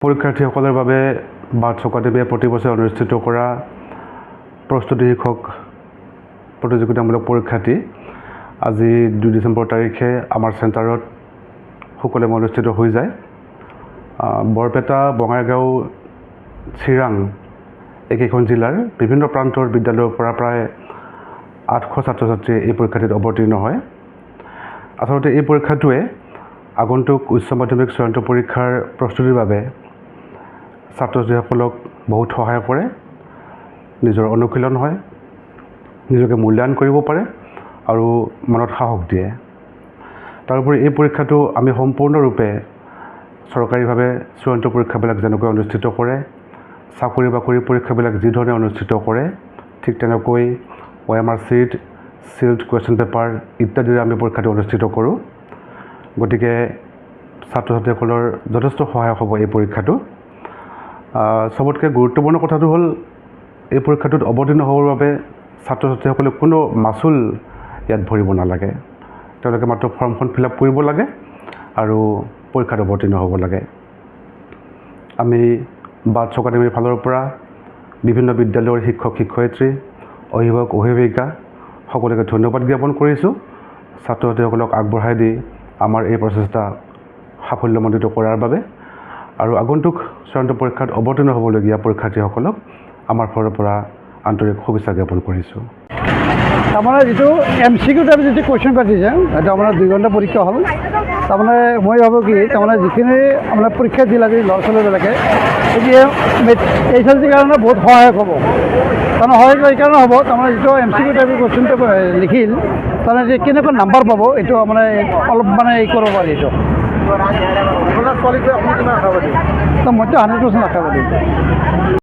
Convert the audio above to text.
পৰীক্ষাৰ্থীসকলৰ বাবে বাৰ্টছ একাডেমীয়ে প্ৰতি বছৰে অনুষ্ঠিত কৰা প্ৰস্তুতি শীৰ্ষক প্ৰতিযোগিতামূলক পৰীক্ষাটি আজি 2 ডিচেম্বৰ তাৰিখে আমাৰ চেণ্টাৰত সুকলমে অনুষ্ঠিত হৈ যায়। বৰপেটা, বঙাইগাঁও, চিৰাং এইকেইখন জিলাৰ বিভিন্ন প্ৰান্তৰ বিদ্যালয়ৰ পৰা প্ৰায় 800 ছাত্ৰ ছাত্ৰী এই পৰীক্ষাটিত অৱতীৰ্ণ হয়। আচলতে এই পৰীক্ষাটোৱে আগন্তুক উচ্চ মাধ্যমিক চূড়ান্ত পৰীক্ষাৰ প্ৰস্তুতিৰ বাবে ছাত্ৰ ছাত্ৰীসকলক বহুত সহায় কৰে, নিজৰ অনুশীলন হয়, নিজকে মূল্যায়ন কৰিব পাৰে আৰু মনত সাহস দিয়ে। তাৰোপৰি এই পৰীক্ষাটো আমি সম্পূৰ্ণৰূপে চৰকাৰীভাৱে চূড়ান্ত পৰীক্ষাবিলাক যেনেকৈ অনুষ্ঠিত কৰে, চাকৰি বাকৰি পৰীক্ষাবিলাক যিধৰণে অনুষ্ঠিত কৰে, ঠিক তেনেকৈ OMR sheet, sealed question paper ইত্যাদিৰে আমি পৰীক্ষাটো অনুষ্ঠিত কৰোঁ। গতিকে ছাত্ৰ ছাত্ৰীসকলৰ যথেষ্ট সহায় হ'ব এই পৰীক্ষাটো। চবতকৈ গুৰুত্বপূৰ্ণ কথাটো হ'ল এই পৰীক্ষাটোত অৱতীৰ্ণ হ'বৰ বাবে ছাত্ৰ ছাত্ৰীসকলে কোনো মাচুল ইয়াত ভৰিব নালাগে। তেওঁলোকে মাত্ৰ ফৰ্মখন ফিল আপ কৰিব লাগে আৰু পৰীক্ষাত অৱতীৰ্ণ হ'ব লাগে। আমি বাৰ্টছ একাডেমীৰ ফালৰ পৰা বিভিন্ন বিদ্যালয়ৰ শিক্ষক শিক্ষয়িত্ৰী, অভিভাৱক অভিভাৱিকা সকলোকে ধন্যবাদ জ্ঞাপন কৰিছোঁ। ছাত্ৰ ছাত্ৰীসকলক আগবঢ়াই দি আমাৰ এই প্ৰচেষ্টা সাফল্যমণ্ডিত কৰাৰ বাবে আৰু আগন্তুক চূড়ান্ত পৰীক্ষাত অৱতীৰ্ণ হ'বলগীয়া পৰীক্ষাৰ্থীসকলক আমাৰ ফালৰ পৰা আন্তৰিক শুভেচ্ছা জ্ঞাপন কৰিছোঁ। তাৰমানে যিটো MCQ টাইপ যিটো কুৱেশ্যন কাটিছে সেইটো আপোনাৰ 2 ঘণ্টা পৰীক্ষা হ'ল। তাৰমানে মই ভাবোঁ কি তাৰমানে যিখিনি আপোনাৰ পৰীক্ষা দিলে আজি ল'ৰা ছোৱালীবিলাকে এতিয়া HSLCৰ কাৰণে বহুত সহায়ক হ'ব। তাৰমানে সহায়ক এইকাৰণে হ'ব তাৰমানে যিটো MCQ টাইপৰ কুৱেশ্যনটো লিখিল তাৰমানে যে কেনেকুৱা নাম্বাৰ পাব এইটো মানে অলপ মানে এই কৰিব পাৰি এইটো। মইতো 100% আশাবাদী।